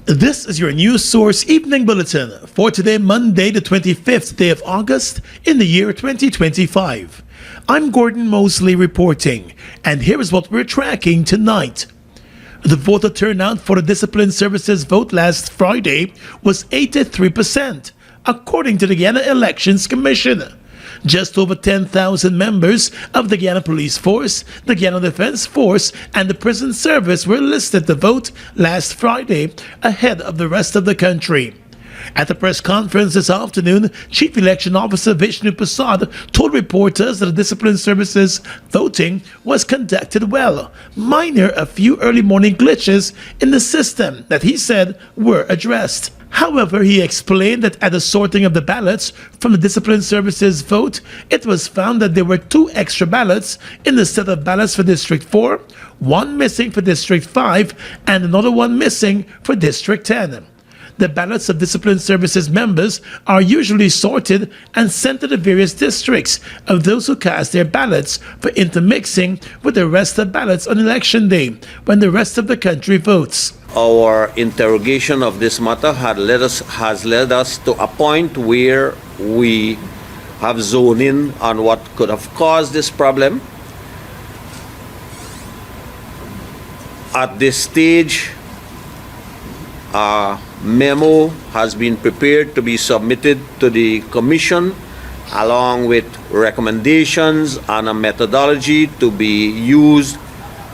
This is your news source evening bulletin for today, Monday, the 25th day of August in the year 2025. I'm Gordon Mosley reporting, and here is what we're tracking tonight. The voter turnout for the Discipline Services vote last Friday was 83%, according to the Guyana Elections Commission. Just over 10,000 members of the Guyana Police Force, the Guyana Defense Force, and the Prison Service were listed to vote last Friday, ahead of the rest of the country. At the press conference this afternoon, Chief Election Officer Vishnu Prasad told reporters that the Discipline Services voting was conducted well, minor a few early morning glitches in the system that he said were addressed. However, he explained that at the sorting of the ballots from the Discipline Services vote, it was found that there were 2 extra ballots in the set of ballots for District 4, 1 missing for District 5, and another one missing for District 10. The ballots of Discipline Services members are usually sorted and sent to the various districts of those who cast their ballots for intermixing with the rest of ballots on Election Day, when the rest of the country votes. Our interrogation of this matter has led us to a point where we have zoned in on what could have caused this problem. At this stage, a memo has been prepared to be submitted to the Commission, along with recommendations and a methodology to be used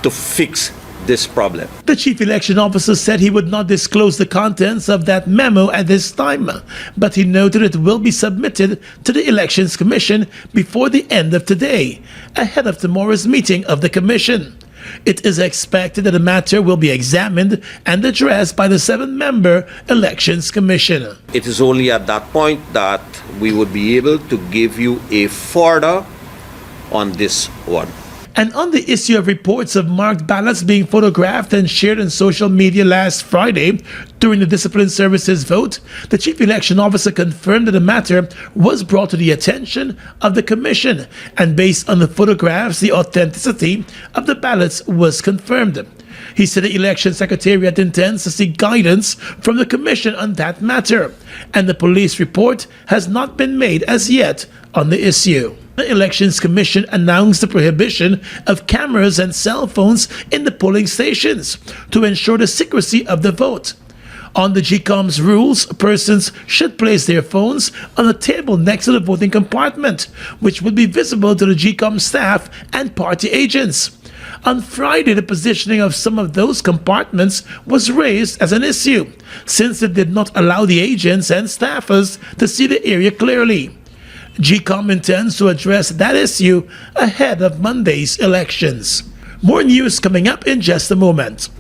to fix this problem. The Chief Election Officer said he would not disclose the contents of that memo at this time, but he noted it will be submitted to the Elections Commission before the end of today, ahead of tomorrow's meeting of the Commission. It is expected that the matter will be examined and addressed by the 7-member Elections Commission. It is only at that point that we would be able to give you a further on this one. And on the issue of reports of marked ballots being photographed and shared on social media last Friday during the Discipline Services vote, the Chief Election Officer confirmed that the matter was brought to the attention of the Commission, and based on the photographs, the authenticity of the ballots was confirmed. He said the Election Secretariat intends to seek guidance from the Commission on that matter, and the police report has not been made as yet on the issue. The Elections Commission announced the prohibition of cameras and cell phones in the polling stations to ensure the secrecy of the vote. On the GCOM's rules, persons should place their phones on a table next to the voting compartment, which would be visible to the GCOM staff and party agents. On Friday, the positioning of some of those compartments was raised as an issue, since it did not allow the agents and staffers to see the area clearly. GCOM intends to address that issue ahead of Monday's elections. More news coming up in just a moment.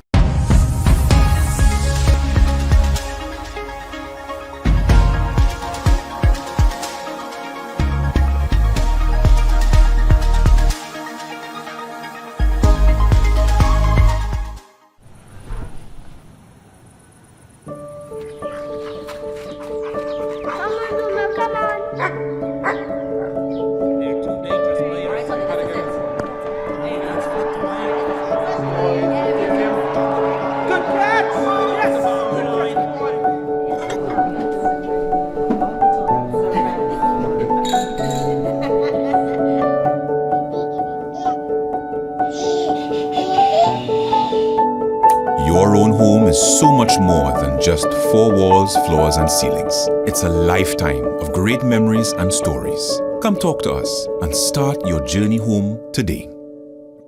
Your own home is so much more than just 4 walls, floors, and ceilings. It's a lifetime of great memories and stories. Come talk to us and start your journey home today.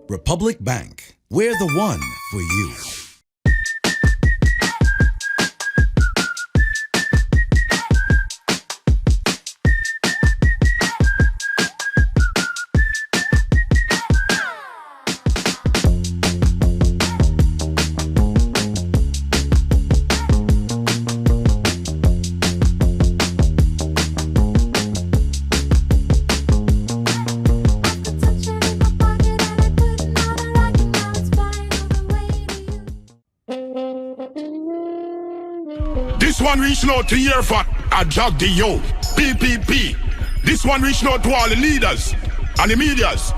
Republic Bank, we're the one for you. This one reaching out to your fat, I jog the yo, PPP. This one reaching out to all the leaders and the medias.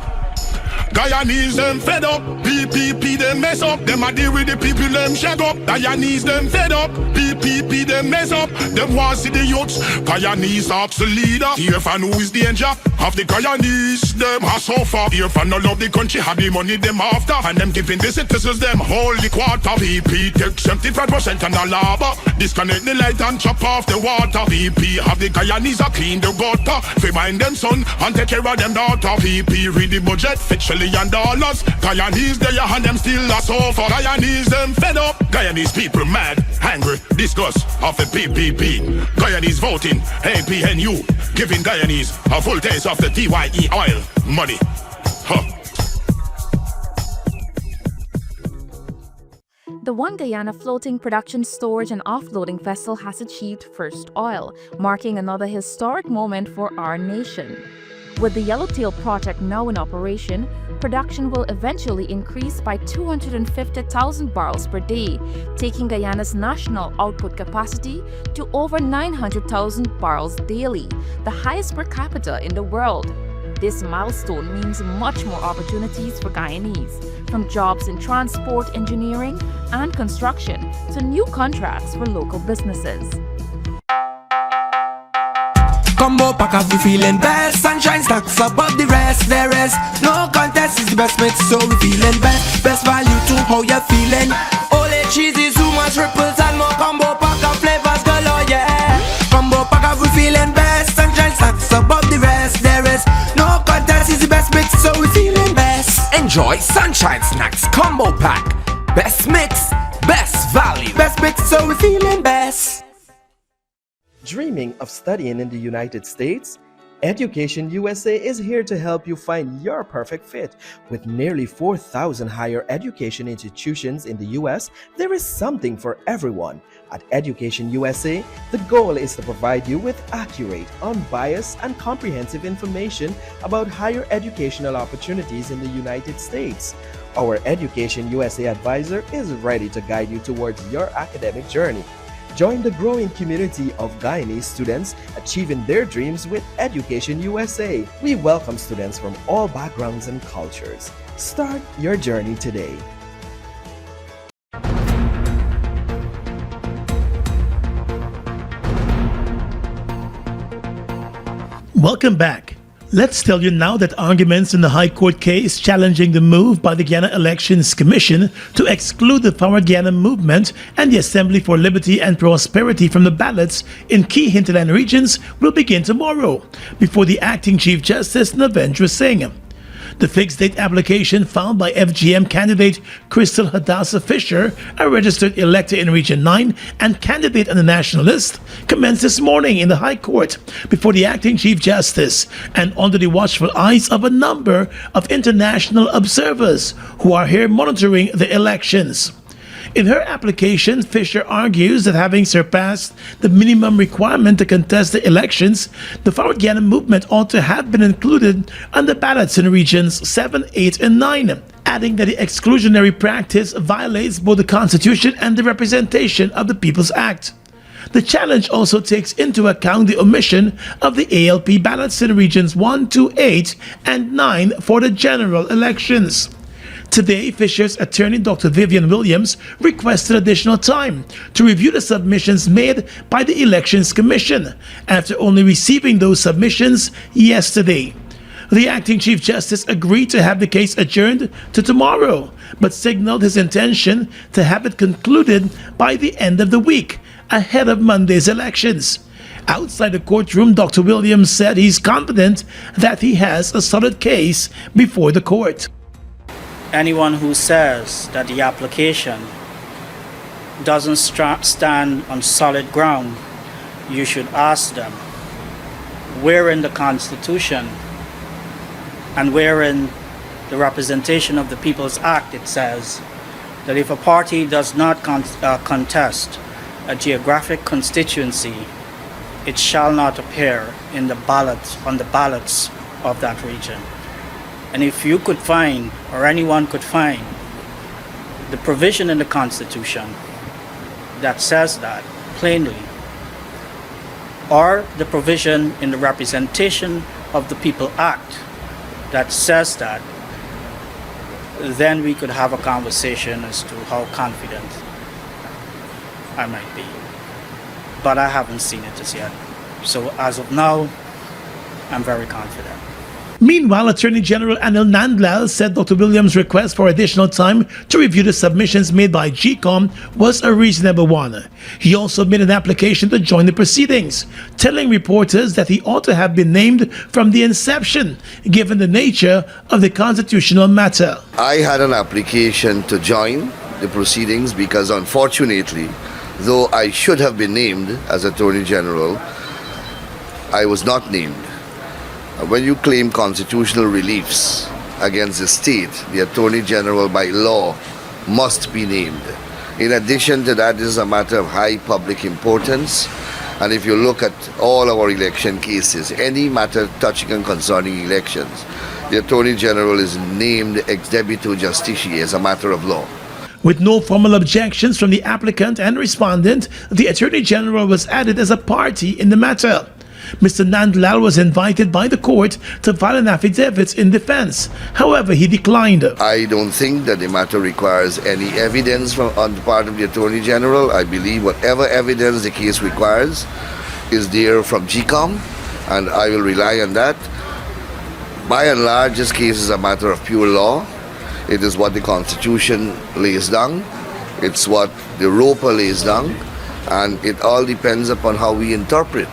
Guyanese them fed up. PPP them mess up. Them a deal with the people them shut up. Guyanese them fed up. PPP them mess up. Them want see the youths. Guyanese ask the leader. Here for who is danger of the Guyanese. Them have suffer. Here for no love the country. Have the money them after. And them giving the citizens them holy quarter. PP take 75% and a lava. Disconnect the light and chop off the water. PP have the Guyanese a clean the gutter. Fi mind them son and take care of them daughter. PP read the budget fit $1 trillion. Guyanese there and them still a suffer. Guyanese them fed up. Guyanese people mad, angry, disgust of the PPP. Guyanese voting, APNU, giving Guyanese a full taste of the DYE oil money. Huh. The One Guyana floating production, storage and offloading vessel has achieved first oil, marking another historic moment for our nation. With the Yellowtail project now in operation, production will eventually increase by 250,000 barrels per day, taking Guyana's national output capacity to over 900,000 barrels daily, the highest per capita in the world. This milestone means much more opportunities for Guyanese, from jobs in transport, engineering, and construction to new contracts for local businesses. Combo pack of we feeling best. Sunshine stacks above the rest. There is no contest, is the best mix, so we feeling best. Best value to how you feeling. Ole cheesy, too much ripples and more combo pack of flavors galore, yeah. Combo pack of we feeling best. Sunshine stacks above the rest. There is no contest, is the best mix, so we feeling best. Enjoy Sunshine Snacks Combo Pack. Best mix, best value. Best mix, so we feeling best. Dreaming of studying in the United States? Education USA is here to help you find your perfect fit. With nearly 4,000 higher education institutions in the US, there is something for everyone. At Education USA, the goal is to provide you with accurate, unbiased, and comprehensive information about higher educational opportunities in the United States. Our Education USA advisor is ready to guide you towards your academic journey. Join the growing community of Guyanese students achieving their dreams with Education USA. We welcome students from all backgrounds and cultures. Start your journey today. Welcome back. Let's tell you now that arguments in the High Court case challenging the move by the Guyana Elections Commission to exclude the Forward Guyana movement and the Assembly for Liberty and Prosperity from the ballots in key hinterland regions will begin tomorrow, before the Acting Chief Justice Navendra Singh. The fixed date application filed by FGM candidate Crystal Hadassah Fisher, a registered elector in Region 9 and candidate on the national list, commenced this morning in the High Court before the Acting Chief Justice and under the watchful eyes of a number of international observers who are here monitoring the elections. In her application, Fisher argues that having surpassed the minimum requirement to contest the elections, the Forward Guyana movement ought to have been included on the ballots in regions 7, 8, and 9, adding that the exclusionary practice violates both the Constitution and the Representation of the People's Act. The challenge also takes into account the omission of the ALP ballots in regions 1 to 8 and 9 for the general elections. Today, Fisher's attorney, Dr. Vivian Williams, requested additional time to review the submissions made by the Elections Commission after only receiving those submissions yesterday. The Acting Chief Justice agreed to have the case adjourned to tomorrow, but signaled his intention to have it concluded by the end of the week, ahead of Monday's elections. Outside the courtroom, Dr. Williams said he's confident that he has a solid case before the court. Anyone who says that the application doesn't stand on solid ground, you should ask them where in the Constitution and where in the Representation of the People's Act it says that if a party does not contest a geographic constituency, it shall not appear in the ballot on the ballots of that region. And if you could find, or anyone could find, the provision in the Constitution that says that plainly, or the provision in the Representation of the People Act that says that then we could have a conversation as to how confident I might be. But I haven't seen it as yet. So as of now, I'm very confident. Meanwhile, Attorney General Anil Nandlal said Dr. Williams' request for additional time to review the submissions made by GCOM was a reasonable one. He also made an application to join the proceedings, telling reporters that he ought to have been named from the inception, given the nature of the constitutional matter. I had an application to join the proceedings because, unfortunately, though I should have been named as Attorney General, I was not named. When you claim constitutional reliefs against the state, the Attorney General by law must be named. In addition to that, this is a matter of high public importance. And if you look at all our election cases, any matter touching and concerning elections, the Attorney General is named ex debito justitiae as a matter of law. With no formal objections from the applicant and respondent, the Attorney General was added as a party in the matter. Mr. Nandlal was invited by the court to file an affidavit in defense. However, he declined. I don't think that the matter requires any evidence on the part of the Attorney General. I believe whatever evidence the case requires is there from GCOM, and I will rely on that. By and large, this case is a matter of pure law. It is what the Constitution lays down. It's what the ROPA lays down. And it all depends upon how we interpret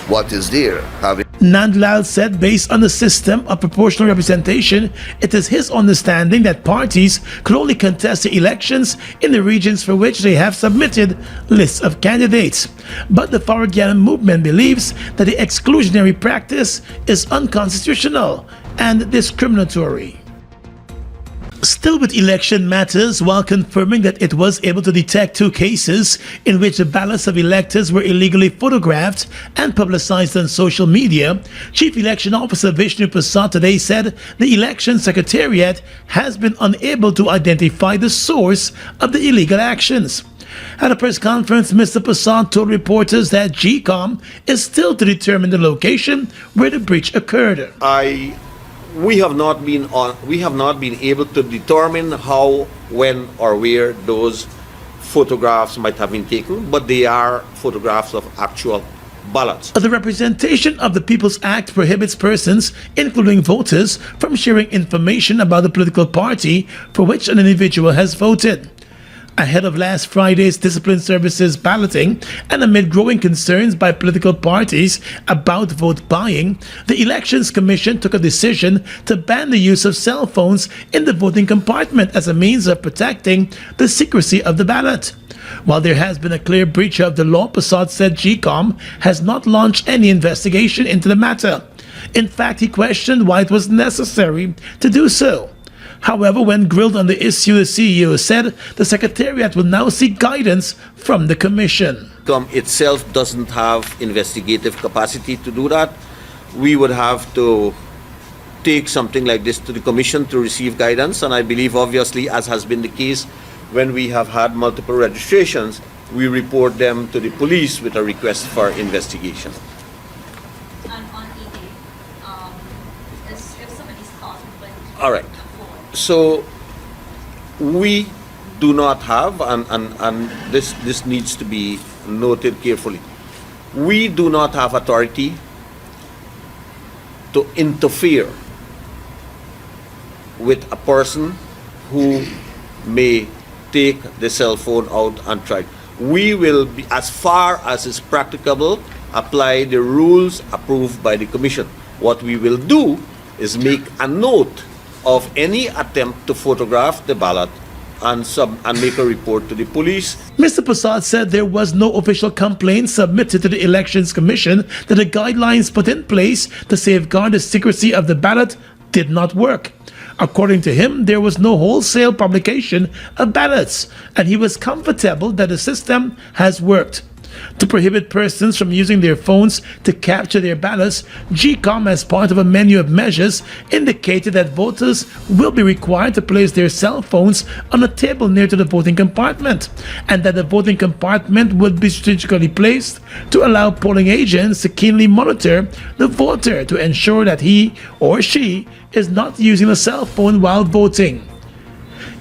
what is there. Nandlal said based on the system of proportional representation, it is his understanding that parties could only contest the elections in the regions for which they have submitted lists of candidates. But the Forward Guyana movement believes that the exclusionary practice is unconstitutional and discriminatory. Still with election matters, while confirming that it was able to detect 2 cases in which the ballots of electors were illegally photographed and publicized on social media, Chief Election Officer Vishnu Prasad today said the Election Secretariat has been unable to identify the source of the illegal actions. At a press conference, Mr. Prasad told reporters that GCOM is still to determine the location where the breach occurred. We have not been able to determine how, when, or where those photographs might have been taken, but they are photographs of actual ballots. The Representation of the People's Act prohibits persons, including voters, from sharing information about the political party for which an individual has voted. Ahead of last Friday's Discipline Services balloting and amid growing concerns by political parties about vote buying, the Elections Commission took a decision to ban the use of cell phones in the voting compartment as a means of protecting the secrecy of the ballot. While there has been a clear breach of the law, Prasad said GCOM has not launched any investigation into the matter. In fact, he questioned why it was necessary to do so. However, when grilled on the issue, the CEO said the Secretariat will now seek guidance from the Commission. GCOM itself doesn't have investigative capacity to do that. We would have to take something like this to the Commission to receive guidance, and I believe, obviously, as has been the case when we have had multiple registrations, we report them to the police with a request for investigation. And on e-day, if somebody's caught with... All right. So we do not have, and this needs to be noted carefully, we do not have authority to interfere with a person who may take the cell phone out and try. We will be, as far as is practicable, apply the rules approved by the Commission. What we will do is make a note of any attempt to photograph the ballot and make a report to the police. Mr. Prasad said there was no official complaint submitted to the Elections Commission that the guidelines put in place to safeguard the secrecy of the ballot did not work. According to him, there was no wholesale publication of ballots, and he was comfortable that the system has worked. To prohibit persons from using their phones to capture their ballots, GCOM, as part of a menu of measures, indicated that voters will be required to place their cell phones on a table near to the voting compartment, and that the voting compartment would be strategically placed to allow polling agents to keenly monitor the voter to ensure that he or she is not using a cell phone while voting.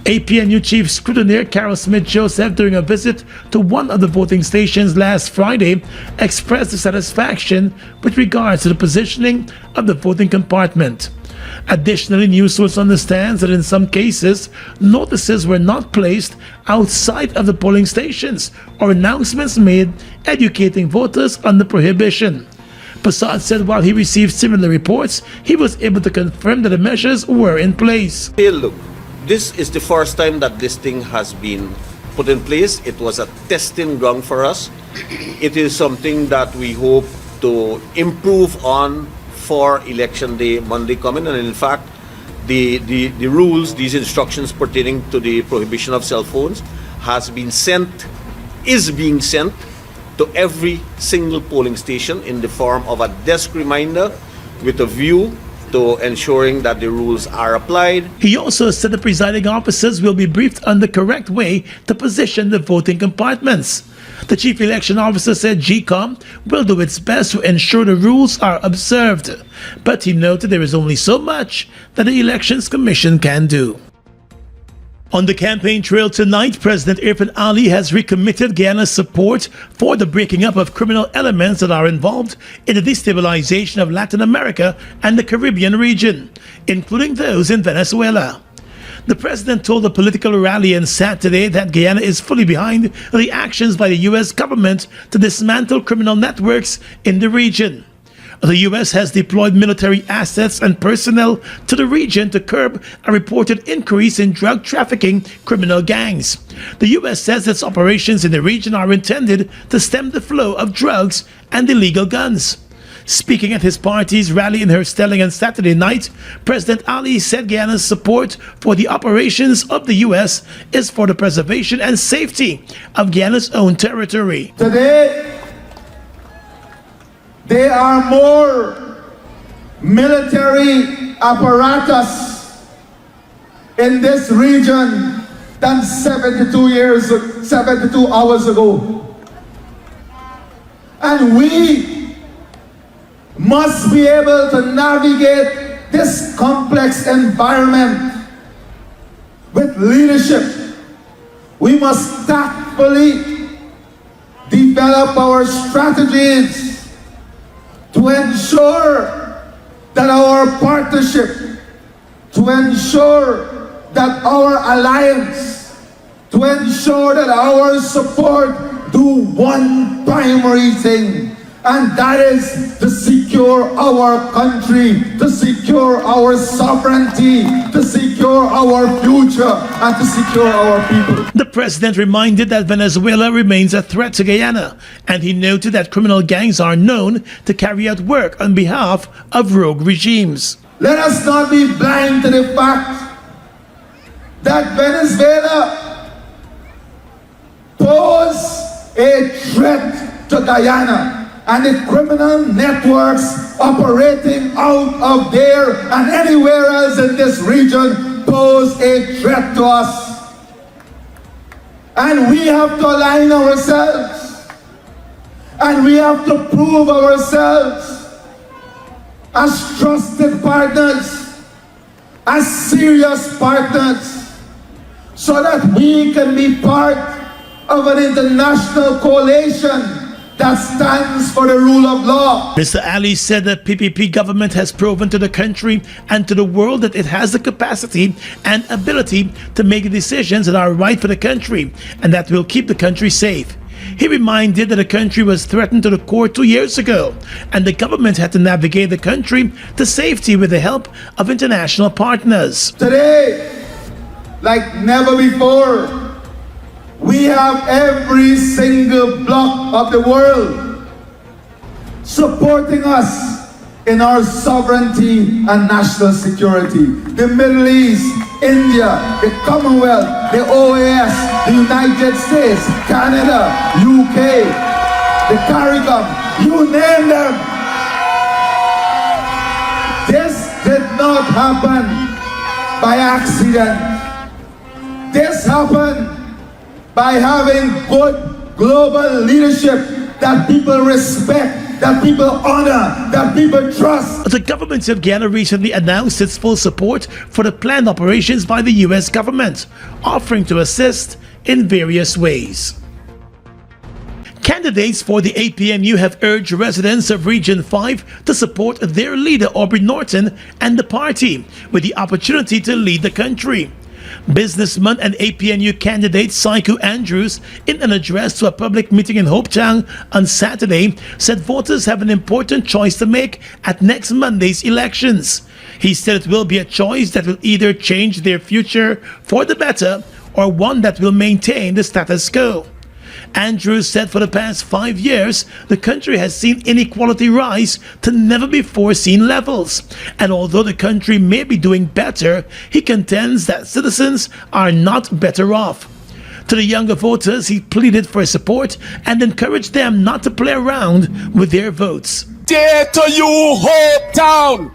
APNU Chief Scrutineer Carol Smith-Joseph, during a visit to one of the voting stations last Friday, expressed dissatisfaction with regards to the positioning of the voting compartment. Additionally, news source understands that in some cases, notices were not placed outside of the polling stations or announcements made educating voters on the prohibition. Prasad said while he received similar reports, he was able to confirm that the measures were in place. Hey, look, this is the first time that this thing has been put in place. It was a testing ground for us. It is something that we hope to improve on for election day Monday coming, and in fact the rules, these instructions pertaining to the prohibition of cell phones is being sent to every single polling station in the form of a desk reminder with a view to ensuring that the rules are applied. He also said the presiding officers will be briefed on the correct way to position the voting compartments. The Chief Election Officer said GCOM will do its best to ensure the rules are observed, but he noted there is only so much that the Elections Commission can do. On the campaign trail tonight, President Irfan Ali has recommitted Guyana's support for the breaking up of criminal elements that are involved in the destabilization of Latin America and the Caribbean region, including those in Venezuela. The president told a political rally on Saturday that Guyana is fully behind the actions by the U.S. government to dismantle criminal networks in the region. The U.S. has deployed military assets and personnel to the region to curb a reported increase in drug trafficking criminal gangs. The U.S. says its operations in the region are intended to stem the flow of drugs and illegal guns. Speaking at his party's rally in Herstelling on Saturday night, President Ali said Guyana's support for the operations of the U.S. is for the preservation and safety of Guyana's own territory. Today, there are more military apparatus in this region than 72 hours ago. And we must be able to navigate this complex environment with leadership. We must tactfully develop our strategies to ensure that our partnership, to ensure that our alliance, to ensure that our support do one primary thing, and that is to secure our country, to secure our sovereignty, to secure our future, and to secure our people. The president reminded that Venezuela remains a threat to Guyana, and he noted that criminal gangs are known to carry out work on behalf of rogue regimes. Let us not be blind to the fact that Venezuela poses a threat to Guyana, and the criminal networks operating out of there and anywhere else in this region pose a threat to us. And we have to align ourselves, and we have to prove ourselves as trusted partners, as serious partners, so that we can be part of an international coalition that stands for the rule of law. Mr. Ali said the PPP government has proven to the country and to the world that it has the capacity and ability to make decisions that are right for the country and that will keep the country safe. He reminded that the country was threatened to the core 2 years ago, and the government had to navigate the country to safety with the help of international partners. Today, like never before, we have every single bloc of the world supporting us in our sovereignty and national security. The Middle East, India, the Commonwealth, the OAS, the United States, Canada, UK, the Caribbean, you name them. This did not happen by accident. This happened by having good global leadership that people respect that people honor, that people trust. The government of Guyana recently announced its full support for the planned operations by the U.S. government, offering to assist in various ways. Candidates for the APNU have urged residents of Region 5 to support their leader Aubrey Norton and the party with the opportunity to lead the country. Businessman and APNU candidate Saiku Andrews, in an address to a public meeting in Hopetown on Saturday, said voters have an important choice to make at next Monday's elections. He said it will be a choice that will either change their future for the better or one that will maintain the status quo. Andrews said for the past 5 years, the country has seen inequality rise to never-before-seen levels. And although the country may be doing better, he contends that citizens are not better off. To the younger voters, he pleaded for support and encouraged them not to play around with their votes. Dear to you, Hopetown,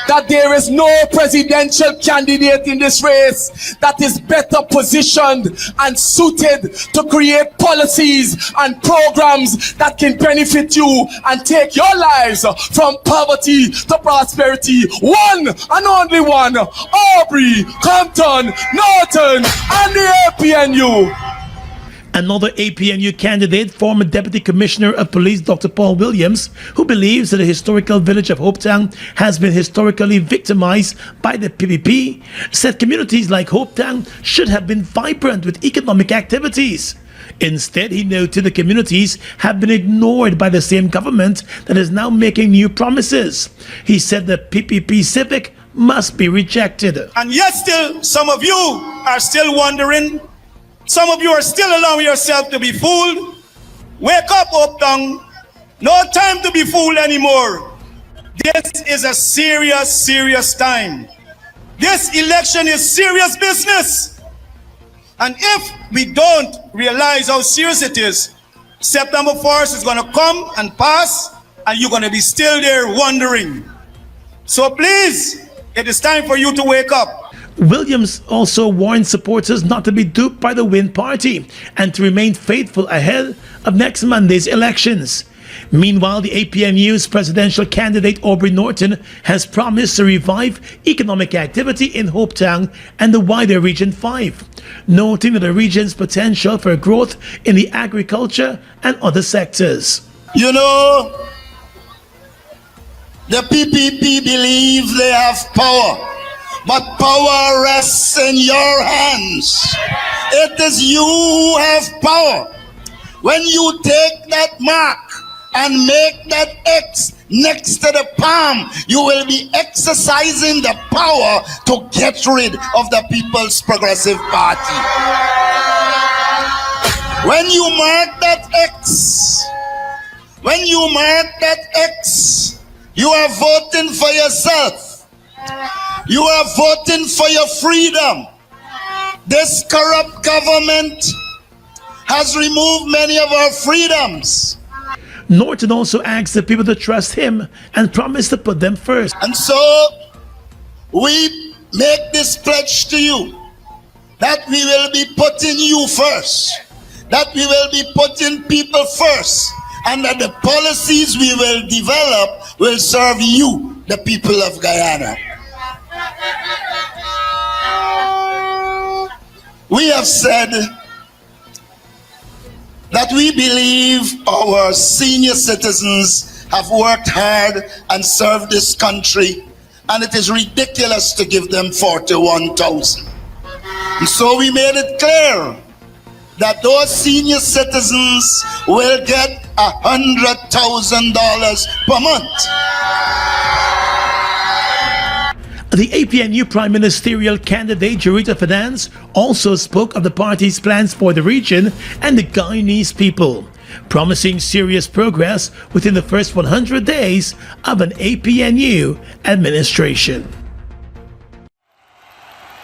that there is no presidential candidate in this race that is better positioned and suited to create policies and programs that can benefit you and take your lives from poverty to prosperity. One and only one, Aubrey, Compton, Norton, and the APNU. Another APNU candidate, former Deputy Commissioner of Police Dr. Paul Williams, who believes that the historical village of Hopetown has been historically victimized by the PPP, said communities like Hopetown should have been vibrant with economic activities. Instead, he noted the communities have been ignored by the same government that is now making new promises. He said the PPP civic must be rejected. And yet still, some of you are still wondering. Some of you are still allowing yourself to be fooled. Wake up, Hopetown. No time to be fooled anymore. This is a serious, serious time. This election is serious business. And if we don't realize how serious it is, September 1st is going to come and pass, and you're going to be still there wondering. So please, it is time for you to wake up. Williams also warned supporters not to be duped by the Win Party and to remain faithful ahead of next Monday's elections. Meanwhile, the APNU's presidential candidate Aubrey Norton has promised to revive economic activity in Hopetown and the wider Region 5, noting that the region's potential for growth in the agriculture and other sectors. You know, the PPP believe they have power. But power rests in your hands. It is you who have power. When you take that mark and make that X next to the palm, you will be exercising the power to get rid of the People's Progressive Party. When you mark that X, you are voting for yourself. You are voting for your freedom. This corrupt government has removed many of our freedoms. Norton also asked the people to trust him and promised to put them first. And so we make this pledge to you that we will be putting you first, that we will be putting people first, and that the policies we will develop will serve you, the people of Guyana. We have said that we believe our senior citizens have worked hard and served this country, and it is ridiculous to give them $41,000. And so we made it clear that those senior citizens will get $100,000 per month. The APNU Prime Ministerial candidate Jurita Finance also spoke of the party's plans for the region and the Guyanese people, promising serious progress within the first 100 days of an APNU administration.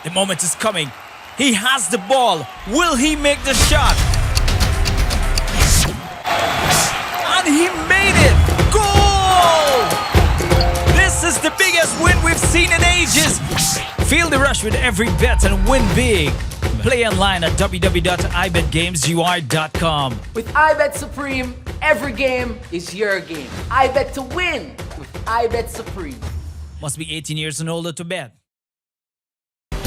The moment is coming. He has the ball. Will he make the shot? And he made it! Goal! This is the biggest win we've seen in ages. Feel the rush with every bet and win big. Play online at www.ibetgamesui.com. With iBet Supreme, Every game is your game. I bet to win with I Bet Supreme. Must be 18 years and older to bet.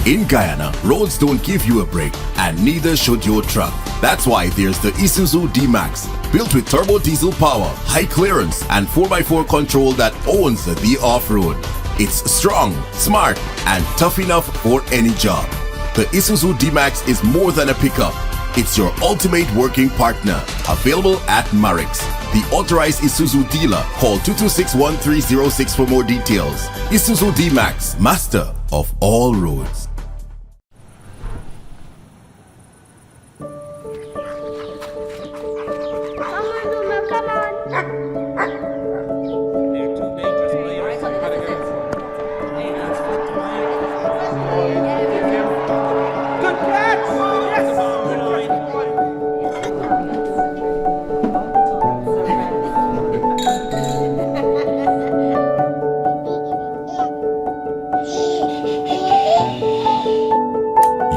In Guyana, roads don't give you a break, and neither should your truck. That's why there's the Isuzu D-Max, built with turbo diesel power, high clearance, and 4x4 control that owns the off-road. It's strong, smart, and tough enough for any job. The Isuzu D-Max is more than a pickup. It's your ultimate working partner. Available at Marix, the authorized Isuzu dealer. Call 226-1306 for more details. Isuzu D-Max, master of all roads.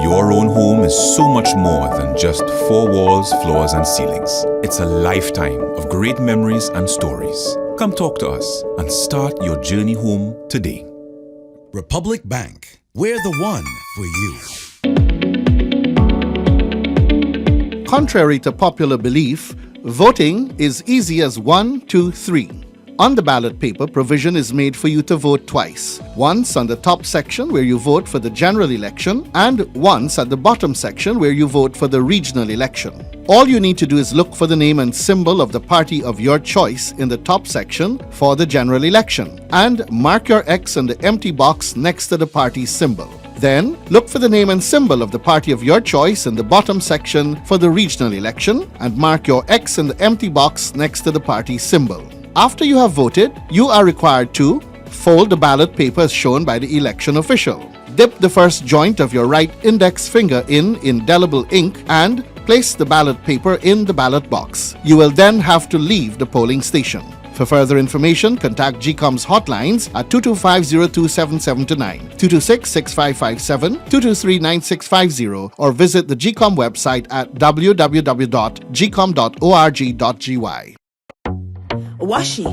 Your own home is so much more than just four walls, floors, and ceilings. It's a lifetime of great memories and stories. Come talk to us and start your journey home today. Republic Bank, we're the one for you. Contrary to popular belief, voting is easy as 1, 2, 3. On the ballot paper, provision is made for you to vote twice. Once on the top section where you vote for the general election, and once at the bottom section where you vote for the regional election. All you need to do is look for the name and symbol of the party of your choice in the top section for the general election, and mark your X in the empty box next to the party's symbol. Then, look for the name and symbol of the party of your choice in the bottom section for the regional election, and mark your X in the empty box next to the party's symbol. After you have voted, you are required to fold the ballot paper as shown by the election official. Dip the first joint of your right index finger in indelible ink and place the ballot paper in the ballot box. You will then have to leave the polling station. For further information, contact GCOM's hotlines at 225-027729, 226-6557, 223-9650, or visit the GCOM website at www.gcom.org.gy. Washi.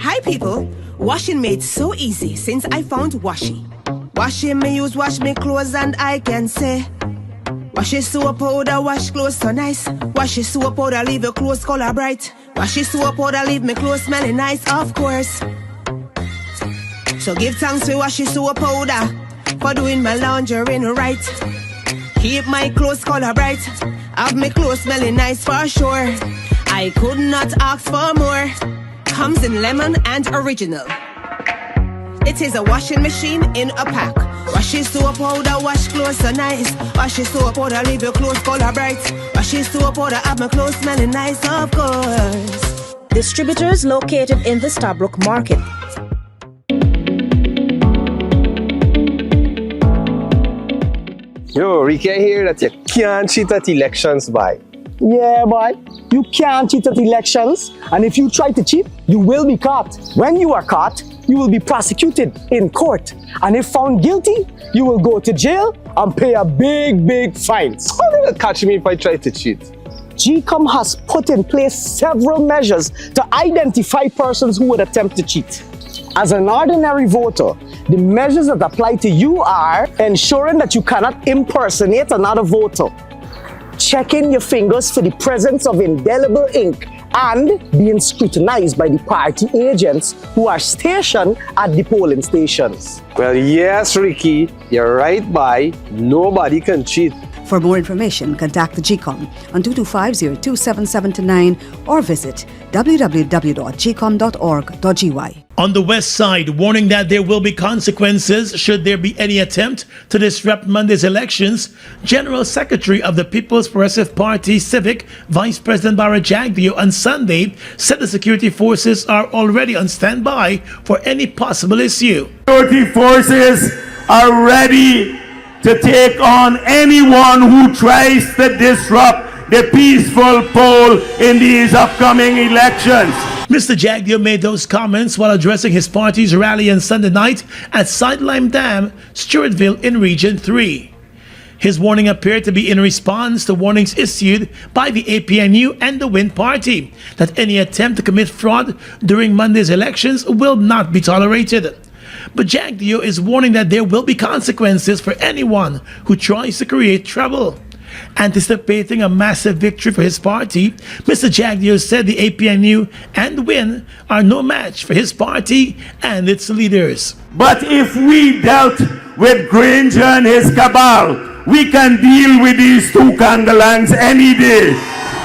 Hi people. Washing made so easy since I found Washi. Washing me use wash me clothes and I can say Washi soap powder wash clothes so nice. Washi soap powder leave your clothes color bright. Washi soap powder leave me clothes smelling nice, of course. So give thanks to Washi soap powder for doing my laundry right. Keep my clothes color bright. Have my clothes smelling nice for sure. I could not ask for more. Comes in lemon and original. It is a washing machine in a pack. Washi soap powder wash clothes so nice. Washi soap powder leave your clothes color bright. Washi soap powder have my clothes smelling nice, of course. Distributors located in the Stabrook Market. Yo, Ricky, I hear that you can't cheat at elections, boy. Yeah, boy. You can't cheat at elections, and if you try to cheat, you will be caught. When you are caught, you will be prosecuted in court, and if found guilty, you will go to jail and pay a big fine. How will they catch me if I try to cheat? GCOM has put in place several measures to identify persons who would attempt to cheat. As an ordinary voter, the measures that apply to you are ensuring that you cannot impersonate another voter, checking your fingers for the presence of indelible ink, and being scrutinized by the party agents who are stationed at the polling stations. Well, yes, Ricky, you're right, boy. Nobody can cheat. For more information, contact the GCOM on 225-027729 or visit www.gcom.org.gy. On the west side, warning that there will be consequences should there be any attempt to disrupt Monday's elections, General Secretary of the People's Progressive Party Civic, Vice President Barra Jagdeo, on Sunday said the security forces are already on standby for any possible issue. Security forces are ready to take on anyone who tries to disrupt the peaceful poll in these upcoming elections. Mr. Jagdeo made those comments while addressing his party's rally on Sunday night at Sidelime Dam, Stewartville in Region 3. His warning appeared to be in response to warnings issued by the APNU and the Win Party that any attempt to commit fraud during Monday's elections will not be tolerated. But Jagdeo is warning that there will be consequences for anyone who tries to create trouble. Anticipating a massive victory for his party, Mr. Jagdeo said the APNU and Win are no match for his party and its leaders. But if we dealt with Granger and his cabal, we can deal with these two Kangalangs any day.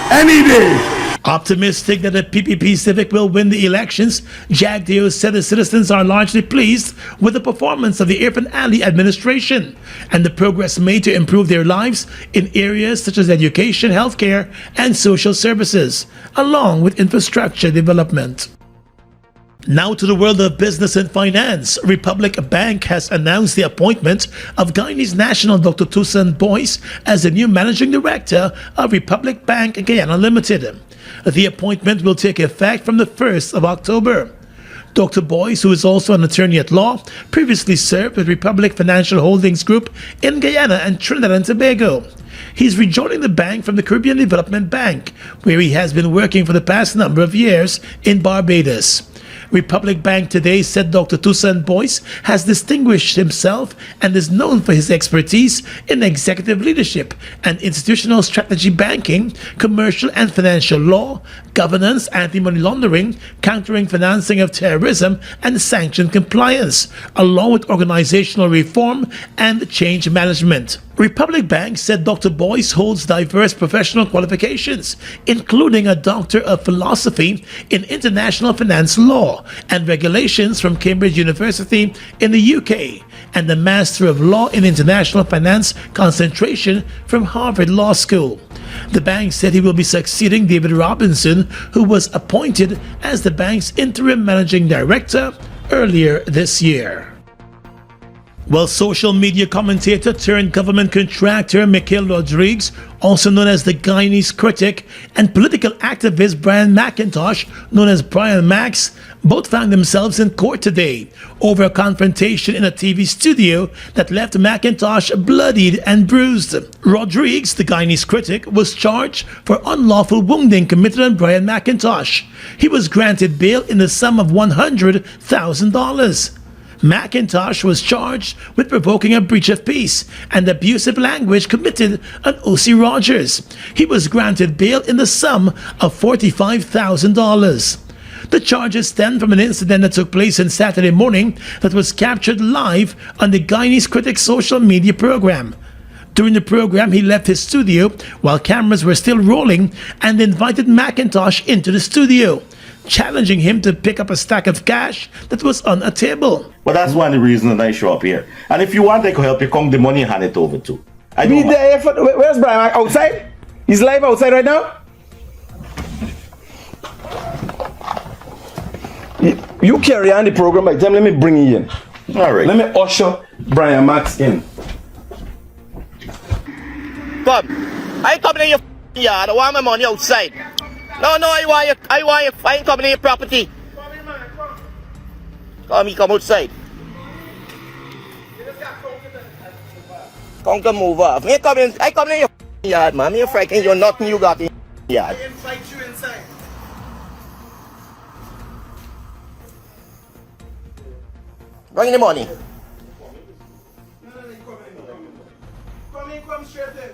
Any day. Optimistic that the PPP Civic will win the elections, Jagdeo said the citizens are largely pleased with the performance of the Irfan Ali administration and the progress made to improve their lives in areas such as education, healthcare, and social services, along with infrastructure development. Now to the world of business and finance. Republic Bank has announced the appointment of Guyanese national Dr. Tusan Boyce as the new managing director of Republic Bank Guyana Limited. The appointment will take effect from the 1st of October. Dr. Boyce, who is also an attorney at law, previously served with Republic Financial Holdings Group in Guyana and Trinidad and Tobago. He's rejoining the bank from the Caribbean Development Bank, where he has been working for the past number of years in Barbados. Republic Bank today said Dr. Tusan Boyce has distinguished himself and is known for his expertise in executive leadership and institutional strategy banking, commercial and financial law, governance, anti-money laundering, countering financing of terrorism, and sanction compliance, along with organizational reform and change management. Republic Bank said Dr. Boyce holds diverse professional qualifications, including a Doctor of Philosophy in International Finance Law and Regulations from Cambridge University in the UK, and a Master of Law in International Finance Concentration from Harvard Law School. The bank said he will be succeeding David Robinson, who was appointed as the bank's interim managing director earlier this year. Well, social media commentator turned government contractor Mikhail Rodriguez, also known as the Guyanese critic, and political activist Brian McIntosh, known as Brian Max, both found themselves in court today over a confrontation in a TV studio that left McIntosh bloodied and bruised. Rodriguez, the Guyanese critic, was charged for unlawful wounding committed on Brian McIntosh. He was granted bail in the sum of $100,000. McIntosh was charged with provoking a breach of peace and abusive language committed on O.C. Rogers. He was granted bail in the sum of $45,000. The charges stem from an incident that took place on Saturday morning that was captured live on the Guyanese Critic's social media program. During the program, he left his studio while cameras were still rolling and invited McIntosh into the studio, challenging him to pick up a stack of cash that was on a table. But that's one of the reasons that I show up here. And if you want, I can help you come the money and hand it over to. Where's Brian? Outside? He's live outside right now? You carry on the program by the time, let me bring you in. All right. Let me usher Brian Max in. Come, I come in your yard, I want my money outside. No, I ain't coming in your property. Come outside. Come move off. I come in your yard, man. Me frightened, you're nothing you got in your yard. I invite you inside. Bring in the money. Come straight in.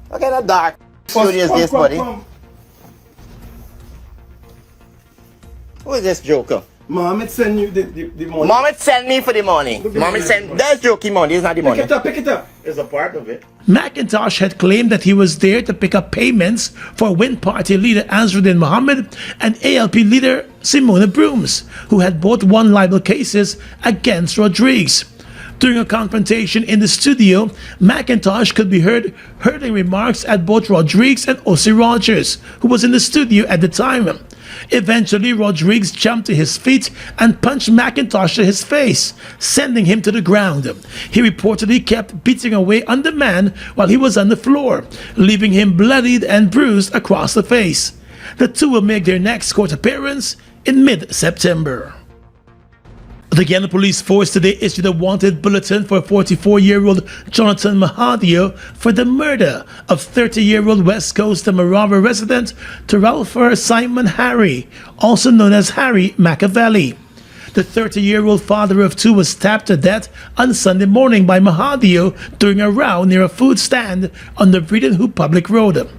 Look at that dark studio is this, buddy. Who is this joker? Mohammed send you the money. Mohammed send me for the money. Mohammed send, that's joking money, it's not the money. Pick it up. It's a part of it. McIntosh had claimed that he was there to pick up payments for Win Party leader Azruddin Mohammed and ALP leader Simona Brooms, who had both won libel cases against Rodriguez. During a confrontation in the studio, McIntosh could be heard hurling remarks at both Rodriguez and O.C. Rogers, who was in the studio at the time. Eventually, Rodriguez jumped to his feet and punched McIntosh to his face, sending him to the ground. He reportedly kept beating away on the man while he was on the floor, leaving him bloodied and bruised across the face. The two will make their next court appearance in mid-September. The Guyana Police Force today issued a wanted bulletin for 44-year-old Jonathan Mahadio for the murder of 30-year-old West Coast Marara resident Turnout Simon Harry, also known as Harry Machiavelli. The 30-year-old father of two was stabbed to death on Sunday morning by Mahadio during a row near a food stand on the Breeden Hoop Public Road.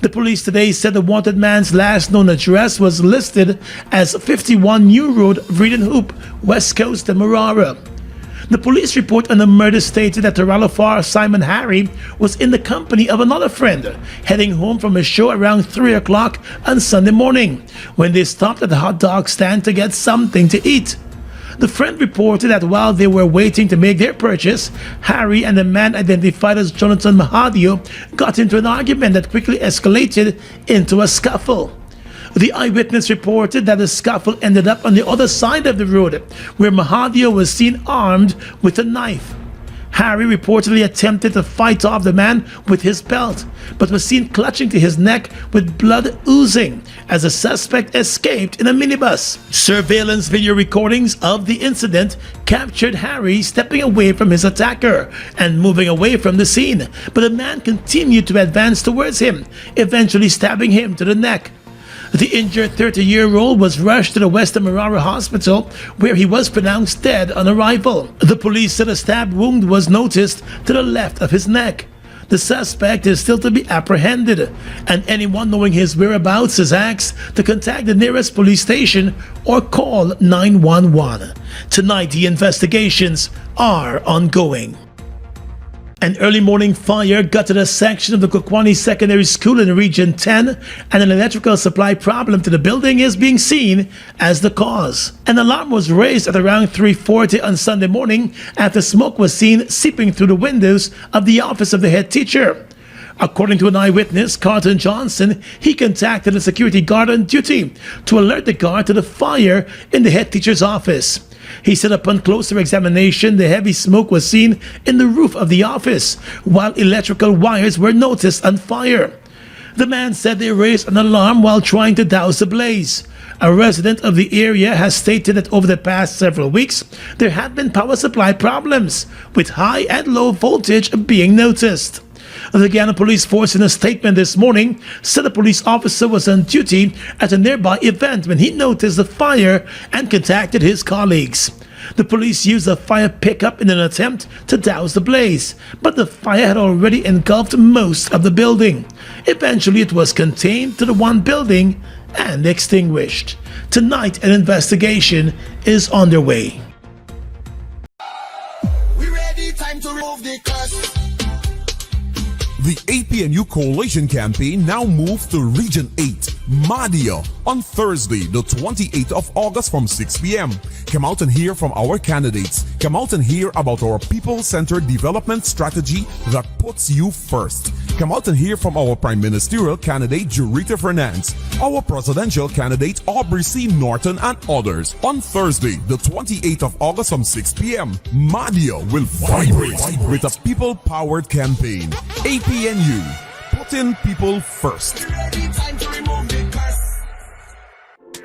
The police today said the wanted man's last known address was listed as 51 New Road, Breeden Hoop, West Coast, Marara. The police report on the murder stated that Turnout Simon Harry was in the company of another friend, heading home from a show around 3 o'clock on Sunday morning, when they stopped at the hot dog stand to get something to eat. The friend reported that while they were waiting to make their purchase, Harry and the man identified as Jonathan Mahadio got into an argument that quickly escalated into a scuffle. The eyewitness reported that the scuffle ended up on the other side of the road, where Mahadio was seen armed with a knife. Harry reportedly attempted to fight off the man with his belt, but was seen clutching to his neck with blood oozing as the suspect escaped in a minibus. Surveillance video recordings of the incident captured Harry stepping away from his attacker and moving away from the scene, but the man continued to advance towards him, eventually stabbing him to the neck. The injured 30-year-old was rushed to the Western Marara Hospital, where he was pronounced dead on arrival. The police said a stab wound was noticed to the left of his neck. The suspect is still to be apprehended, and anyone knowing his whereabouts is asked to contact the nearest police station or call 911. Tonight, the investigations are ongoing. An early morning fire gutted a section of the Kokwani Secondary School in Region 10, and an electrical supply problem to the building is being seen as the cause. An alarm was raised at around 3:40 on Sunday morning after smoke was seen seeping through the windows of the office of the head teacher. According to an eyewitness, Carlton Johnson, he contacted a security guard on duty to alert the guard to the fire in the head teacher's office. He said upon closer examination, the heavy smoke was seen in the roof of the office, while electrical wires were noticed on fire. The man said they raised an alarm while trying to douse the blaze. A resident of the area has stated that over the past several weeks, there have been power supply problems, with high and low voltage being noticed. The Guyana Police Force, in a statement this morning, said a police officer was on duty at a nearby event when he noticed the fire and contacted his colleagues. The police used a fire pickup in an attempt to douse the blaze, but the fire had already engulfed most of the building. Eventually, it was contained to the one building and extinguished. Tonight, an investigation is underway. We ready, time to remove the curse. The APNU Coalition campaign now moves to Region 8, Madia, on Thursday, the 28th of August from 6 p.m. Come out and hear from our candidates. Come out and hear about our people-centered development strategy that puts you first. Come out and hear from our Prime Ministerial candidate, Jurita Fernandes, our presidential candidate, Aubrey C. Norton, and others. On Thursday, the 28th of August from 6 p.m., Madia will vibrate with a people-powered campaign. APNU, putting people first.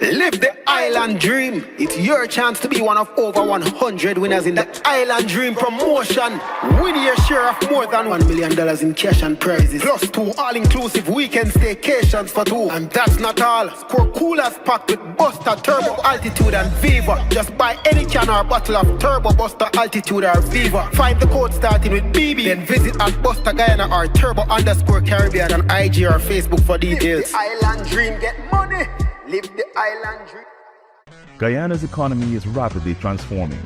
Live the island dream. It's your chance to be one of over 100 winners in the Island Dream promotion. Win your share of more than $1 million in cash and prizes, plus 2 all-inclusive weekend staycations for 2. And that's not all. Score coolers packed with Buster, Turbo, Altitude, and Viva. Just buy any can or bottle of Turbo, Buster, Altitude, or Viva. Find the code starting with BB, then visit at Buster Guyana or Turbo_Caribbean on IG or Facebook for details. Live the island dream, get money. Live the island dream. Guyana's economy is rapidly transforming,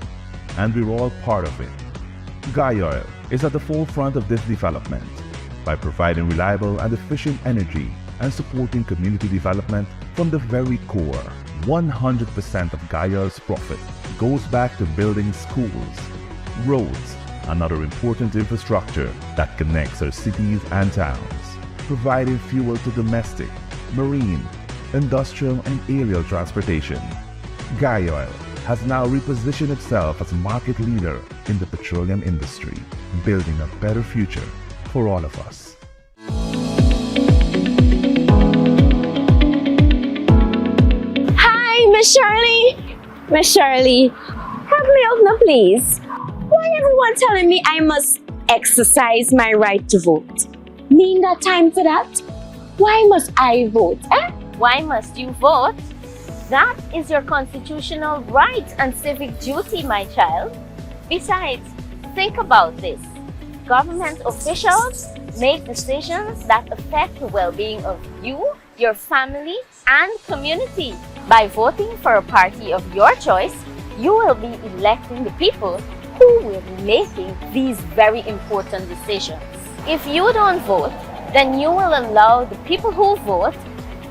and we're all part of it. Guyana is at the forefront of this development by providing reliable and efficient energy and supporting community development from the very core. 100% of Guyana's profit goes back to building schools, roads, and other important infrastructure that connects our cities and towns, providing fuel to domestic, marine, industrial and aerial transportation. Guyana has now repositioned itself as a market leader in the petroleum industry, building a better future for all of us. Hi, Miss Shirley. Miss Shirley, how me out now, please. Why everyone telling me I must exercise my right to vote? Me ain't got time for that. Why must I vote? Why must you vote? That is your constitutional right and civic duty, my child. Besides, think about this. Government officials make decisions that affect the well-being of you, your family, and community. By voting for a party of your choice, you will be electing the people who will be making these very important decisions. If you don't vote, then you will allow the people who vote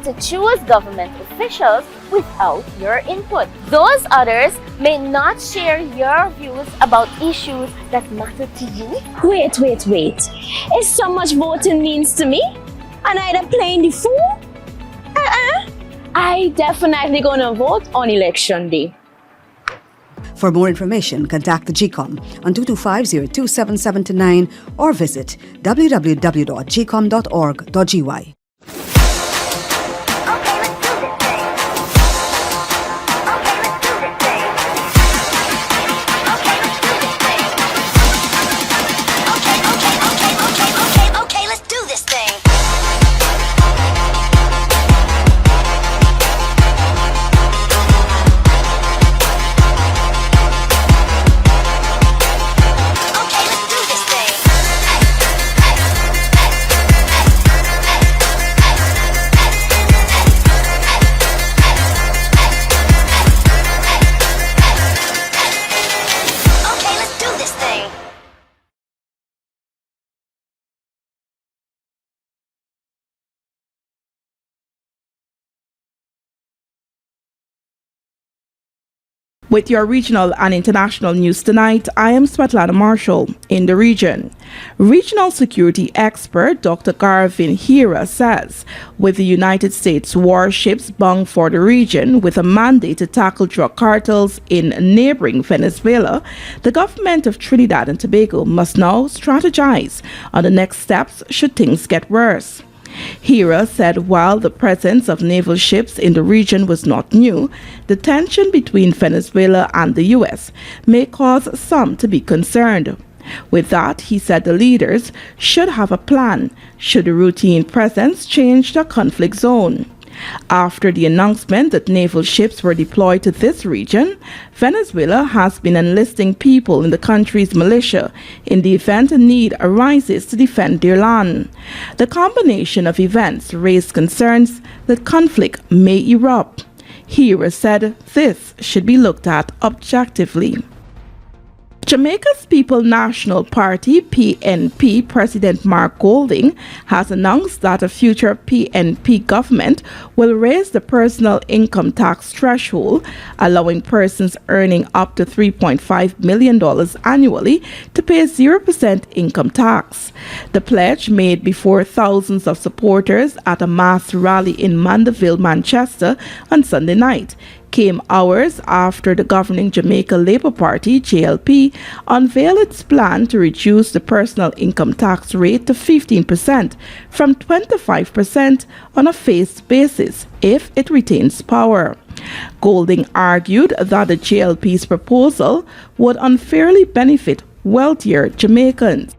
to choose government officials without your input. Those others may not share your views about issues that matter to you. Wait. Is so much voting means to me? And I the playing the fool? I definitely gonna vote on election day. For more information, contact the GCOM on 225-027729 or visit www.gcom.org.gy. With your regional and international news tonight, I am Svetlana Marshall in the region. Regional security expert Dr. Garvin Hira says, with the United States warships bound for the region with a mandate to tackle drug cartels in neighboring Venezuela, the government of Trinidad and Tobago must now strategize on the next steps should things get worse. Hira said while the presence of naval ships in the region was not new, the tension between Venezuela and the U.S. may cause some to be concerned. With that, he said the leaders should have a plan should the routine presence change the conflict zone. After the announcement that naval ships were deployed to this region, Venezuela has been enlisting people in the country's militia in the event a need arises to defend their land. The combination of events raised concerns that conflict may erupt. Hira said this should be looked at objectively. Jamaica's People National Party, PNP, President Mark Golding has announced that a future PNP government will raise the personal income tax threshold, allowing persons earning up to $3.5 million annually to pay 0% income tax. The pledge, made before thousands of supporters at a mass rally in Mandeville, Manchester on Sunday night, came hours after the governing Jamaica Labour Party, JLP, unveiled its plan to reduce the personal income tax rate to 15% from 25% on a phased basis if it retains power. Golding argued that the JLP's proposal would unfairly benefit wealthier Jamaicans.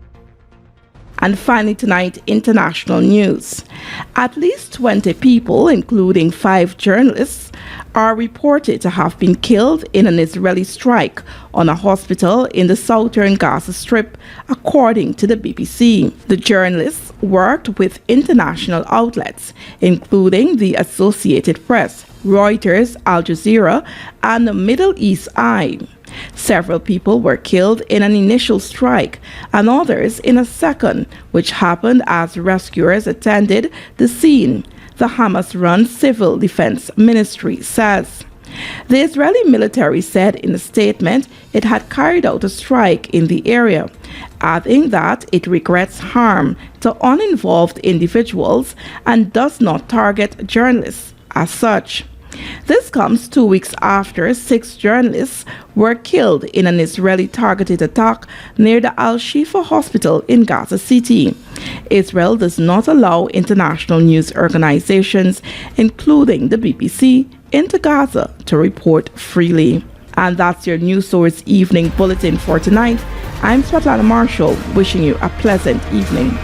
And finally tonight, international news. At least 20 people, including 5 journalists, are reported to have been killed in an Israeli strike on a hospital in the southern Gaza Strip, according to the BBC. The journalists worked with international outlets, including the Associated Press, Reuters, Al Jazeera, and the Middle East Eye. Several people were killed in an initial strike and others in a second, which happened as rescuers attended the scene, the Hamas-run Civil Defense Ministry says. The Israeli military said in a statement it had carried out a strike in the area, adding that it regrets harm to uninvolved individuals and does not target journalists as such. This comes 2 weeks after 6 journalists were killed in an Israeli targeted attack near the Al-Shifa hospital in Gaza City. Israel does not allow international news organizations, including the BBC, into Gaza to report freely. And that's your News Source Evening Bulletin for tonight. I'm Svetlana Marshall, wishing you a pleasant evening.